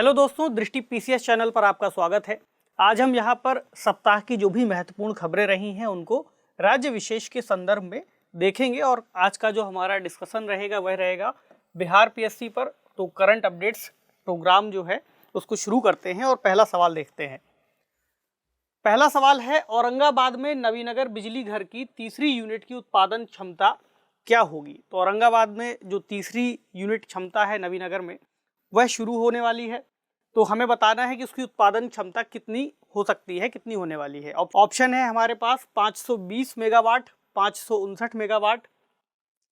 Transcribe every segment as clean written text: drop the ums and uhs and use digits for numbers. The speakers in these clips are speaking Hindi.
हेलो दोस्तों, दृष्टि पीसीएस चैनल पर आपका स्वागत है। आज हम यहाँ पर सप्ताह की जो भी महत्वपूर्ण खबरें रही हैं उनको राज्य विशेष के संदर्भ में देखेंगे और आज का जो हमारा डिस्कशन रहेगा वह रहेगा बिहार पीएससी पर। तो करंट अपडेट्स प्रोग्राम जो है उसको शुरू करते हैं और पहला सवाल देखते हैं। पहला सवाल है, औरंगाबाद में नवीनगर बिजली घर की तीसरी यूनिट की उत्पादन क्षमता क्या होगी। तो औरंगाबाद में जो तीसरी यूनिट क्षमता है नवीनगर में वह शुरू होने वाली है। तो हमें बताना है कि उसकी उत्पादन क्षमता कितनी हो सकती है, कितनी होने वाली है। ऑप्शन है हमारे पास 520 मेगावाट, 559 मेगावाट,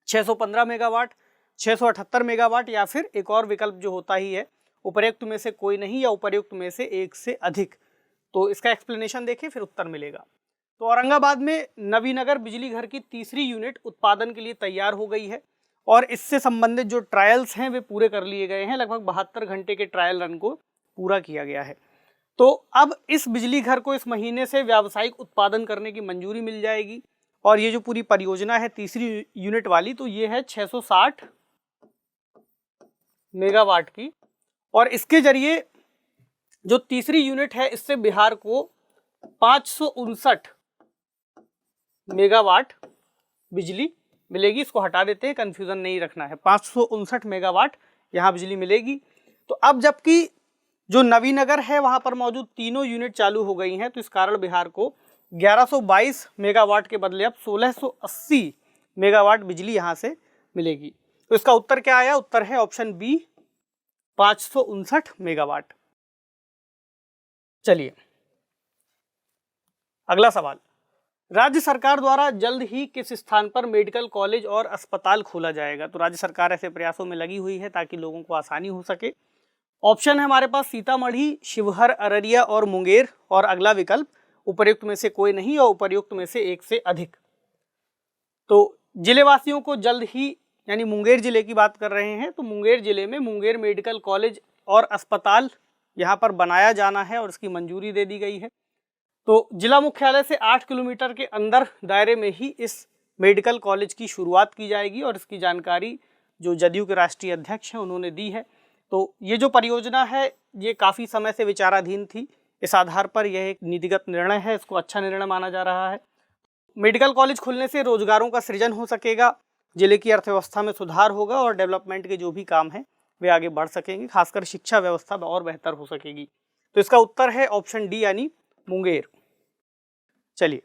615 मेगावाट, 678 मेगावाट या फिर एक और विकल्प जो होता ही है उपर्युक्त में से कोई नहीं या उपर्युक्त में से एक से अधिक। तो इसका एक्सप्लेनेशन देखें फिर उत्तर मिलेगा। तो औरंगाबाद में नवीनगर बिजली घर की तीसरी यूनिट उत्पादन के लिए तैयार हो गई है और इससे संबंधित जो ट्रायल्स हैं वे पूरे कर लिए गए हैं। लगभग 72 घंटे के ट्रायल रन को पूरा किया गया है। तो अब इस बिजली घर को इस महीने से व्यावसायिक उत्पादन करने की मंजूरी मिल जाएगी और ये जो पूरी परियोजना है तीसरी यूनिट वाली, तो ये है 660 मेगावाट की और इसके जरिए जो तीसरी यूनिट है इससे बिहार को 559 मेगावाट बिजली मिलेगी। इसको हटा देते हैं, कंफ्यूजन नहीं रखना है। 559 मेगावाट यहाँ बिजली मिलेगी। तो अब जबकि जो नवीनगर है वहाँ पर मौजूद तीनों यूनिट चालू हो गई हैं, तो इस कारण बिहार को 1122 मेगावाट के बदले अब 1680 मेगावाट बिजली यहाँ से मिलेगी। तो इसका उत्तर क्या आया? उत्तर है ऑप्शन बी, 559 मेगावाट। चलिए अगला सवाल, राज्य सरकार द्वारा जल्द ही किस स्थान पर मेडिकल कॉलेज और अस्पताल खोला जाएगा। तो राज्य सरकार ऐसे प्रयासों में लगी हुई है ताकि लोगों को आसानी हो सके। ऑप्शन है हमारे पास सीतामढ़ी, शिवहर, अररिया और मुंगेर और अगला विकल्प उपर्युक्त में से कोई नहीं और उपर्युक्त में से एक से अधिक। तो जिलेवासियों को जल्द ही, यानी मुंगेर जिले की बात कर रहे हैं, तो मुंगेर जिले में मुंगेर मेडिकल कॉलेज और अस्पताल यहाँ पर बनाया जाना है और इसकी मंजूरी दे दी गई है। तो जिला मुख्यालय से 8 किलोमीटर के अंदर दायरे में ही इस मेडिकल कॉलेज की शुरुआत की जाएगी और इसकी जानकारी जो जदयू के राष्ट्रीय अध्यक्ष हैं उन्होंने दी है। तो ये जो परियोजना है ये काफ़ी समय से विचाराधीन थी। इस आधार पर यह एक नीतिगत निर्णय है, इसको अच्छा निर्णय माना जा रहा है। मेडिकल कॉलेज खुलने से रोजगारों का सृजन हो सकेगा, जिले की अर्थव्यवस्था में सुधार होगा और डेवलपमेंट के जो भी काम हैं वे आगे बढ़ सकेंगे, खासकर शिक्षा व्यवस्था और बेहतर हो सकेगी। तो इसका उत्तर है ऑप्शन डी यानी मुंगेर। चलिए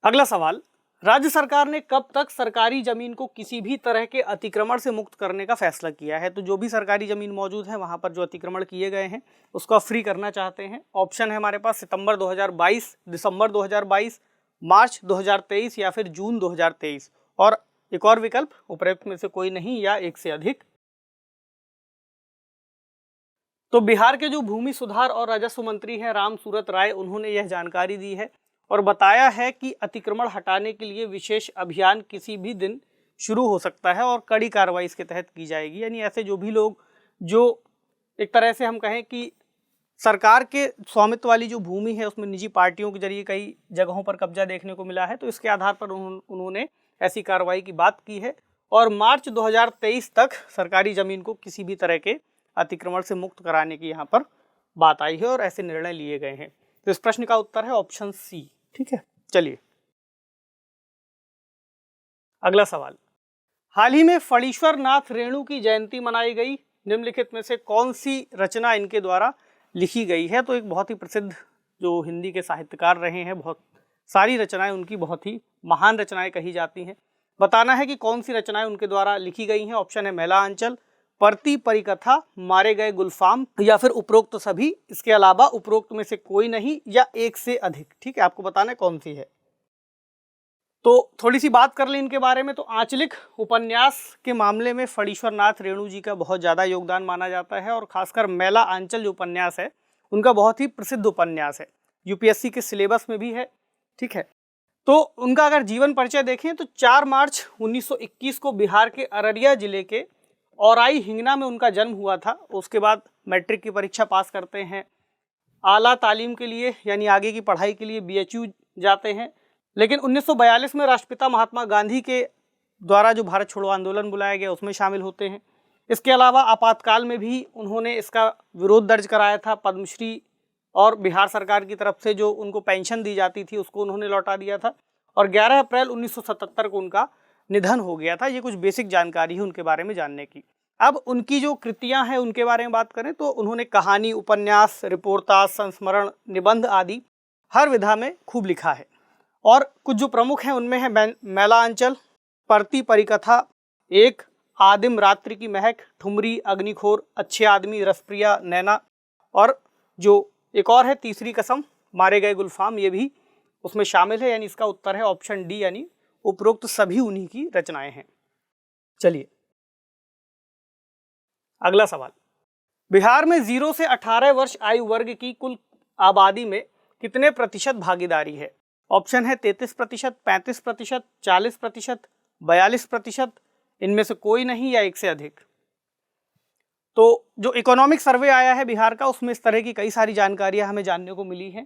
अगला सवाल, राज्य सरकार ने कब तक सरकारी जमीन को किसी भी तरह के अतिक्रमण से मुक्त करने का फैसला किया है। तो जो भी सरकारी जमीन मौजूद है वहां पर जो अतिक्रमण किए गए हैं उसको फ्री करना चाहते हैं। ऑप्शन है हमारे पास सितंबर 2022, दिसंबर 2022, मार्च 2023 या फिर जून 2023 और एक और विकल्प उपर्युक्त में से कोई नहीं या एक से अधिक। तो बिहार के जो भूमि सुधार और राजस्व मंत्री हैं राम सूरत राय, उन्होंने यह जानकारी दी है और बताया है कि अतिक्रमण हटाने के लिए विशेष अभियान किसी भी दिन शुरू हो सकता है और कड़ी कार्रवाई इसके तहत की जाएगी। यानी ऐसे जो भी लोग जो एक तरह से हम कहें कि सरकार के स्वामित्व वाली जो भूमि है उसमें निजी पार्टियों के जरिए कई जगहों पर कब्जा देखने को मिला है, तो इसके आधार पर उन्होंने ऐसी कार्रवाई की बात की है और मार्च 2023 तक सरकारी जमीन को किसी भी तरह के अतिक्रमण से मुक्त कराने की यहाँ पर बात आई है और ऐसे निर्णय लिए गए हैं। तो इस प्रश्न का उत्तर है ऑप्शन सी। ठीक है, चलिए अगला सवाल, हाल ही में फणीश्वर नाथ रेणु की जयंती मनाई गई, निम्नलिखित में से कौन सी रचना इनके द्वारा लिखी गई है। तो एक बहुत ही प्रसिद्ध जो हिंदी के साहित्यकार रहे हैं, बहुत सारी रचनाएं उनकी बहुत ही महान रचनाएं कही जाती हैं। बताना है कि कौन सी रचनाएं उनके द्वारा लिखी गई हैं। ऑप्शन है मेला अंचल, परती परिकथा, मारे गए गुलफाम या फिर उपरोक्त सभी, इसके अलावा उपरोक्त में से कोई नहीं या एक से अधिक। ठीक है, आपको बताना है कौन सी है। तो थोड़ी सी बात कर लें इनके बारे में। तो आंचलिक उपन्यास के मामले में फणीश्वर नाथ रेणु जी का बहुत ज़्यादा योगदान माना जाता है और खासकर मेला आंचल जो उपन्यास है उनका बहुत ही प्रसिद्ध उपन्यास है, यूपीएससी के सिलेबस में भी है। ठीक है, तो उनका अगर जीवन परिचय देखें तो 4 मार्च 1921 को बिहार के अररिया जिले के औराई हिंगना में उनका जन्म हुआ था। उसके बाद मैट्रिक की परीक्षा पास करते हैं, आला तालीम के लिए यानी आगे की पढ़ाई के लिए बीएचयू जाते हैं, लेकिन 1942 में राष्ट्रपिता महात्मा गांधी के द्वारा जो भारत छोड़ो आंदोलन बुलाया गया उसमें शामिल होते हैं। इसके अलावा आपातकाल में भी उन्होंने इसका विरोध दर्ज कराया था। पद्मश्री और बिहार सरकार की तरफ से जो उनको पेंशन दी जाती थी उसको उन्होंने लौटा दिया था। और 11 अप्रैल 1977 को उनका निधन हो गया था। ये कुछ बेसिक जानकारी है उनके बारे में जानने की। अब उनकी जो कृतियां हैं उनके बारे में बात करें तो उन्होंने कहानी, उपन्यास, रिपोर्टाज, संस्मरण, निबंध आदि हर विधा में खूब लिखा है। और कुछ जो प्रमुख हैं उनमें है मैलांचल, परती परिकथा, एक, आदिम रात्रि की महक, ठुमरी, अग्निखोर, अच्छे आदमी, रसप्रिया, नैना, और जो एक और है तीसरी कसम, मारे गए गुलफाम, ये भी उसमें शामिल है। यानी इसका उत्तर है ऑप्शन डी, यानी उपरोक्त सभी उन्हीं की रचनाएं हैं। चलिए अगला सवाल, बिहार में 0 से 18 वर्ष आयु वर्ग की कुल आबादी में कितने प्रतिशत भागीदारी है? ऑप्शन है 33%, 35%, 40%, 42%, इनमें से कोई नहीं या एक से अधिक। तो जो इकोनॉमिक सर्वे आया है बिहार का उसमें इस तरह की कई सारी जानकारियां हमें जानने को मिली हैं।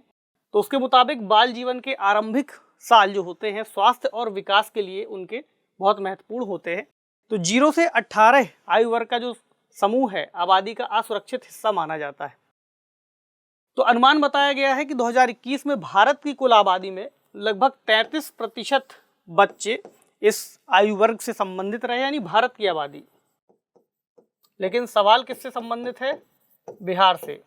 तो उसके मुताबिक बाल जीवन के आरंभिक साल जो होते हैं स्वास्थ्य और विकास के लिए उनके बहुत महत्वपूर्ण होते हैं। तो 0 से 18 आयु वर्ग का जो समूह है आबादी का असुरक्षित हिस्सा माना जाता है। तो अनुमान बताया गया है कि 2021 में भारत की कुल आबादी में लगभग 33% बच्चे इस आयु वर्ग से संबंधित रहे, यानी भारत की आबादी। लेकिन सवाल किससे संबंधित है? बिहार से।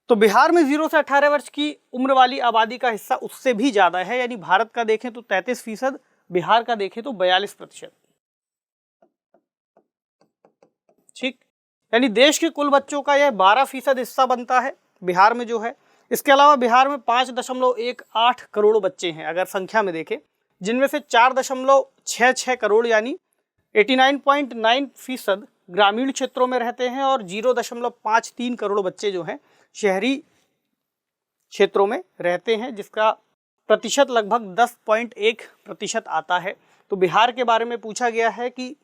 तो बिहार में 0 से 18 वर्ष की उम्र वाली आबादी का हिस्सा उससे भी ज्यादा है, यानी भारत का देखें तो 33%, बिहार का देखें तो 42%। ठीक, यानी देश के कुल बच्चों का यह 12% हिस्सा बनता है बिहार में जो है। इसके अलावा बिहार में 5.18 करोड़ बच्चे हैं अगर संख्या में देखें, जिनमें से 4.66 करोड़ यानी 89.9% ग्रामीण क्षेत्रों में रहते हैं और 0.53 करोड़ बच्चे जो हैं शहरी क्षेत्रों में रहते हैं, जिसका प्रतिशत लगभग 10.1% आता है। तो बिहार के बारे में पूछा गया है कि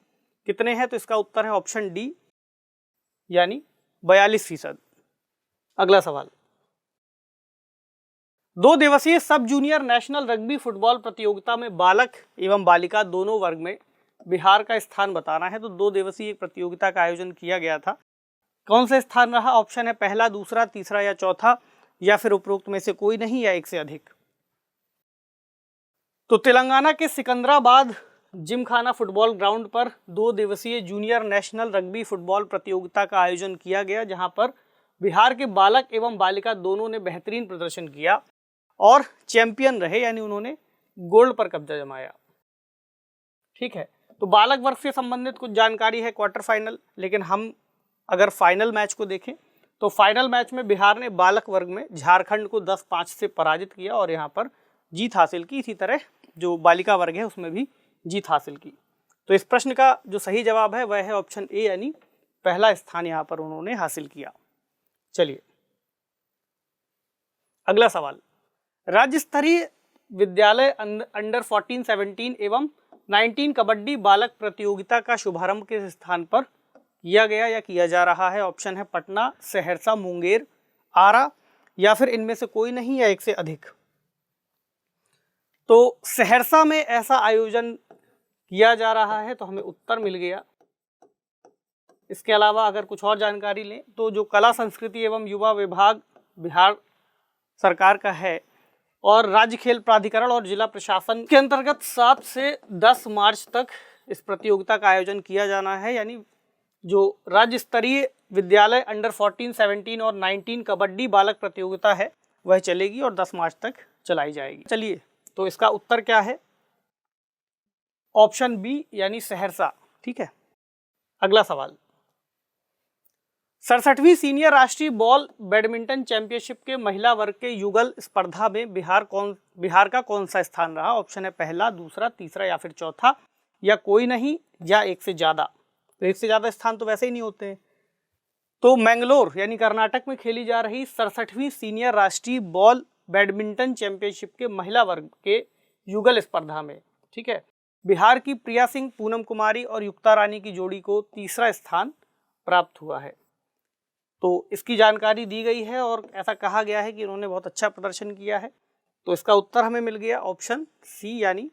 कितने हैं, तो इसका उत्तर है ऑप्शन डी, यानी 42%। अगला सवाल, 2 दिवसीय सब जूनियर नेशनल रग्बी फुटबॉल प्रतियोगिता में बालक एवं बालिका दोनों वर्ग में बिहार का स्थान बताना है। तो 2 दिवसीय प्रतियोगिता का आयोजन किया गया था। कौन सा स्थान रहा? ऑप्शन है पहला, दूसरा, तीसरा या चौथा, या फिर उपरोक्त में से कोई नहीं या एक से अधिक। तो तेलंगाना के सिकंदराबाद जिमखाना फुटबॉल ग्राउंड पर 2 दिवसीय जूनियर नेशनल रग्बी फुटबॉल प्रतियोगिता का आयोजन किया गया, जहां पर बिहार के बालक एवं बालिका दोनों ने बेहतरीन प्रदर्शन किया और चैंपियन रहे, यानी उन्होंने गोल्ड पर कब्जा जमाया। ठीक है, तो बालक वर्ग से संबंधित कुछ जानकारी है क्वार्टर फाइनल। लेकिन हम अगर फाइनल मैच को देखें तो फाइनल मैच में बिहार ने बालक वर्ग में झारखंड को 10-5 से पराजित किया और यहाँ पर जीत हासिल की। इसी तरह जो बालिका वर्ग है उसमें भी जीत हासिल की। तो इस प्रश्न का जो सही जवाब है वह है ऑप्शन ए, यानी पहला स्थान यहाँ पर उन्होंने हासिल किया। चलिए अगला सवाल, राज्य स्तरीय विद्यालय अंडर 14-17 एवं 19 कबड्डी बालक प्रतियोगिता का शुभारंभ किस स्थान पर किया गया या किया जा रहा है? ऑप्शन है पटना, सहरसा, मुंगेर, आरा, या फिर इनमें से कोई नहीं या एक से अधिक। तो सहरसा में ऐसा आयोजन किया जा रहा है, तो हमें उत्तर मिल गया। इसके अलावा अगर कुछ और जानकारी लें तो जो कला संस्कृति एवं युवा विभाग बिहार सरकार का है और राज्य खेल प्राधिकरण और जिला प्रशासन के अंतर्गत 7 से 10 मार्च तक इस प्रतियोगिता का आयोजन किया जाना है। यानी जो राज्य स्तरीय विद्यालय अंडर 14-17 और 19 कबड्डी बालक प्रतियोगिता है वह चलेगी और 10 मार्च तक चलाई जाएगी। चलिए, तो इसका उत्तर क्या है? ऑप्शन बी, यानी सहरसा। ठीक है, अगला सवाल, 67वीं सीनियर राष्ट्रीय बॉल बैडमिंटन चैंपियनशिप के महिला वर्ग के युगल स्पर्धा में बिहार का कौन सा स्थान रहा? ऑप्शन है पहला, दूसरा, तीसरा या फिर चौथा, या कोई नहीं या एक से ज्यादा। तो एक से ज्यादा स्थान तो वैसे ही नहीं होते हैं। तो मैंगलोर यानी कर्नाटक में खेली जा रही 67वीं सीनियर राष्ट्रीय बॉल बैडमिंटन चैंपियनशिप के महिला वर्ग के युगल स्पर्धा में, ठीक है, बिहार की प्रिया सिंह, पूनम कुमारी और युक्ता रानी की जोड़ी को तीसरा स्थान प्राप्त हुआ है। तो इसकी जानकारी दी गई है और ऐसा कहा गया है कि इन्होंने बहुत अच्छा प्रदर्शन किया है। तो इसका उत्तर हमें मिल गया ऑप्शन सी, यानी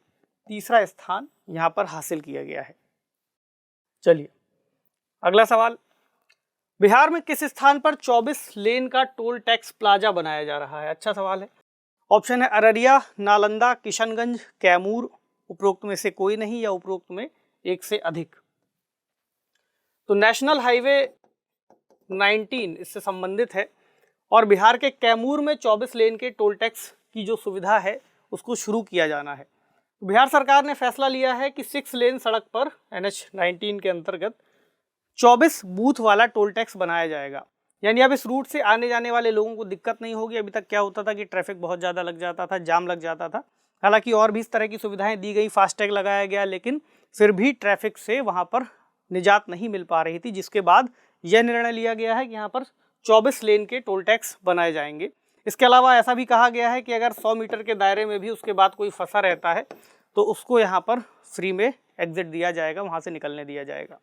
तीसरा स्थान यहाँ पर हासिल किया गया है। चलिए अगला सवाल, बिहार में किस स्थान पर 24 लेन का टोल टैक्स प्लाजा बनाया जा रहा है? अच्छा सवाल है। ऑप्शन है अररिया, नालंदा, किशनगंज, कैमूर, उपरोक्त में से कोई नहीं या उपरोक्त में एक से अधिक। तो नेशनल हाईवे 19 इससे संबंधित है और बिहार के कैमूर में 24 लेन के टोल टैक्स की जो सुविधा है उसको शुरू किया जाना है। बिहार सरकार ने फैसला लिया है कि 6 लेन सड़क पर NH 19 के अंतर्गत 24 बूथ वाला टोल टैक्स बनाया जाएगा। यानी अब इस रूट से आने जाने वाले लोगों को दिक्कत नहीं होगी। अभी तक क्या होता था कि ट्रैफिक बहुत ज़्यादा लग जाता था, जाम लग जाता था। हालांकि और भी इस तरह की सुविधाएं दी गई, फास्टैग लगाया गया, लेकिन फिर भी ट्रैफिक से वहाँ पर निजात नहीं मिल पा रही थी, जिसके बाद यह निर्णय लिया गया है कि यहाँ पर 24 लेन के टोल टैक्स बनाए जाएंगे। इसके अलावा ऐसा भी कहा गया है कि अगर 100 मीटर के दायरे में भी उसके बाद कोई फंसा रहता है तो उसको यहाँ पर फ्री में एग्जिट दिया जाएगा, वहाँ से निकलने दिया जाएगा।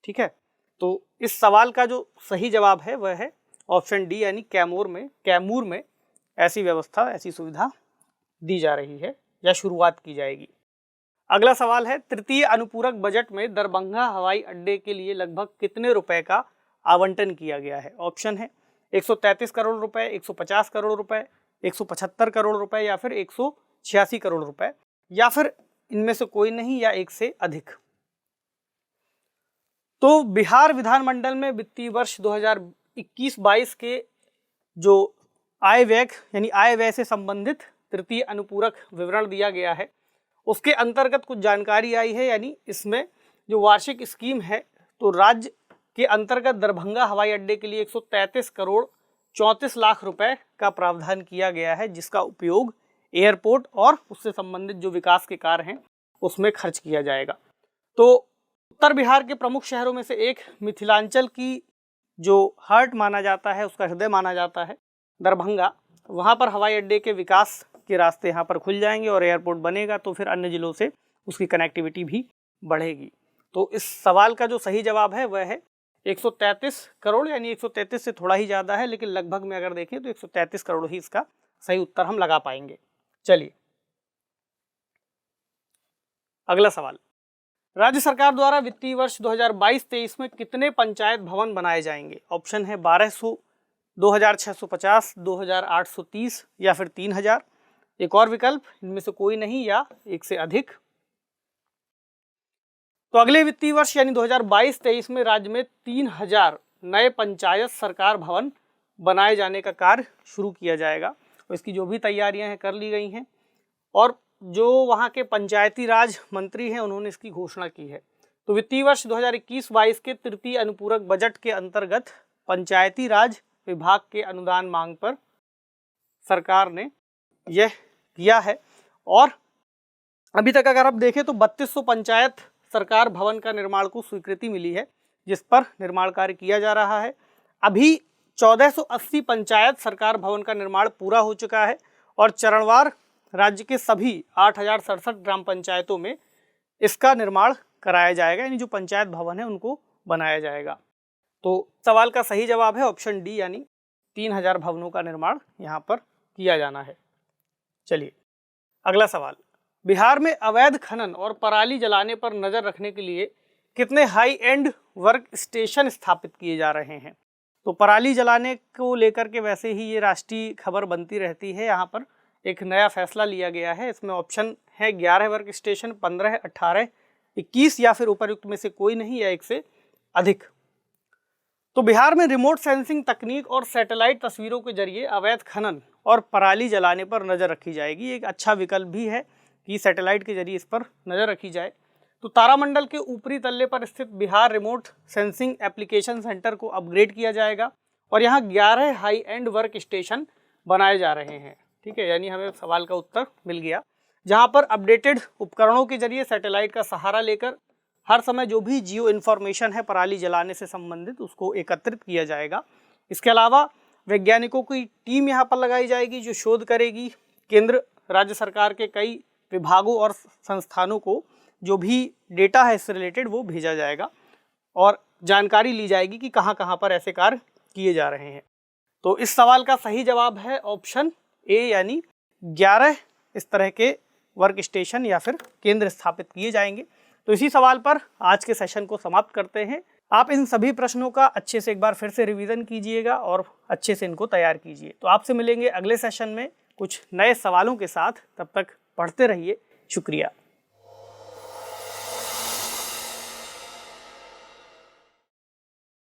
ठीक है, तो इस सवाल का जो सही जवाब है वह है ऑप्शन डी, यानी कैमूर में ऐसी व्यवस्था, ऐसी सुविधा दी जा रही है या शुरुआत की जाएगी। अगला सवाल है, तृतीय अनुपूरक बजट में दरभंगा हवाई अड्डे के लिए लगभग कितने रुपए का आवंटन किया गया है? ऑप्शन है 133 करोड़ रुपए, 150 करोड़ रुपए, 175 करोड़ रुपए या फिर 186 करोड़ रुपए, या फिर इनमें से कोई नहीं या एक से अधिक। तो बिहार विधानमंडल में वित्तीय वर्ष 2021-22 के जो आय व्यय यानी आय व्यय से संबंधित तृतीय अनुपूरक विवरण दिया गया है, उसके अंतर्गत कुछ जानकारी आई है। यानी इसमें जो वार्षिक स्कीम है, तो राज्य के अंतर्गत दरभंगा हवाई अड्डे के लिए 133 करोड़ 34 लाख रुपए का प्रावधान किया गया है, जिसका उपयोग एयरपोर्ट और उससे संबंधित जो विकास के कार्य हैं उसमें खर्च किया जाएगा। तो उत्तर बिहार के प्रमुख शहरों में से एक, मिथिलांचल की जो हार्ट माना जाता है, उसका हृदय माना जाता है दरभंगा, वहाँ पर हवाई अड्डे के विकास के रास्ते यहाँ पर खुल जाएंगे और एयरपोर्ट बनेगा, तो फिर अन्य जिलों से उसकी कनेक्टिविटी भी बढ़ेगी। तो इस सवाल का जो सही जवाब है वह है 133 करोड़, यानी 133 से थोड़ा ही ज़्यादा है, लेकिन लगभग में अगर देखें तो 133 करोड़ ही इसका सही उत्तर हम लगा पाएंगे। चलिए अगला सवाल, राज्य सरकार द्वारा वित्तीय वर्ष 2022-23 में कितने पंचायत भवन बनाए जाएंगे? ऑप्शन है 1200, 2650, 2830 या फिर 3000। एक और विकल्प, इनमें से कोई नहीं या एक से अधिक। तो अगले वित्तीय वर्ष यानी 2022-23 में राज्य में 3000 नए पंचायत सरकार भवन बनाए जाने का कार्य शुरू किया जाएगा और इसकी जो भी तैयारियां हैं कर ली गई हैं और जो वहाँ के पंचायती राज मंत्री हैं उन्होंने इसकी घोषणा की है। तो वित्तीय वर्ष 2021-22 के तृतीय अनुपूरक बजट के अंतर्गत पंचायती राज विभाग के अनुदान मांग पर सरकार ने यह किया है और अभी तक अगर आप देखें तो 3200 पंचायत सरकार भवन का निर्माण को स्वीकृति मिली है, जिस पर निर्माण कार्य किया जा रहा है। अभी 1480 पंचायत सरकार भवन का निर्माण पूरा हो चुका है और चरणवार राज्य के सभी 8067 ग्राम पंचायतों में इसका निर्माण कराया जाएगा, यानी जो पंचायत भवन है उनको बनाया जाएगा। तो सवाल का सही जवाब है ऑप्शन डी, यानी 3000 भवनों का निर्माण यहाँ पर किया जाना है। चलिए अगला सवाल, बिहार में अवैध खनन और पराली जलाने पर नजर रखने के लिए कितने हाई एंड वर्क स्टेशन स्थापित किए जा रहे हैं? तो पराली जलाने को लेकर के वैसे ही ये राष्ट्रीय खबर बनती रहती है, यहाँ पर एक नया फैसला लिया गया है। इसमें ऑप्शन है 11 वर्क स्टेशन, 15, 18, 21 या फिर उपर्युक्त में से कोई नहीं या एक से अधिक। तो बिहार में रिमोट सेंसिंग तकनीक और सैटेलाइट तस्वीरों के जरिए अवैध खनन और पराली जलाने पर नज़र रखी जाएगी। एक अच्छा विकल्प भी है कि सैटेलाइट के जरिए इस पर नज़र रखी जाए। तो तारामंडल के ऊपरी तल्ले पर स्थित Bihar remote sensing application centre को अपग्रेड किया जाएगा और यहाँ 11 हाई एंड वर्क स्टेशन बनाए जा रहे हैं। ठीक है, यानी हमें सवाल का उत्तर मिल गया, जहाँ पर अपडेटेड उपकरणों के जरिए सैटेलाइट का सहारा लेकर हर समय जो भी जियो इन्फॉर्मेशन है पराली जलाने से संबंधित उसको एकत्रित किया जाएगा। इसके अलावा वैज्ञानिकों की टीम यहाँ पर लगाई जाएगी जो शोध करेगी। केंद्र राज्य सरकार के कई विभागों और संस्थानों को जो भी डेटा है इससे रिलेटेड वो भेजा जाएगा और जानकारी ली जाएगी कि कहाँ कहाँ पर ऐसे कार्य किए जा रहे हैं। तो इस सवाल का सही जवाब है ऑप्शन ए, यानी 11 इस तरह के वर्क स्टेशन या फिर केंद्र स्थापित किए जाएंगे। तो इसी सवाल पर आज के सेशन को समाप्त करते हैं। आप इन सभी प्रश्नों का अच्छे से एक बार फिर से रिवीजन कीजिएगा और अच्छे से इनको तैयार कीजिए। तो आपसे मिलेंगे अगले सेशन में कुछ नए सवालों के साथ। तब तक पढ़ते रहिए। शुक्रिया।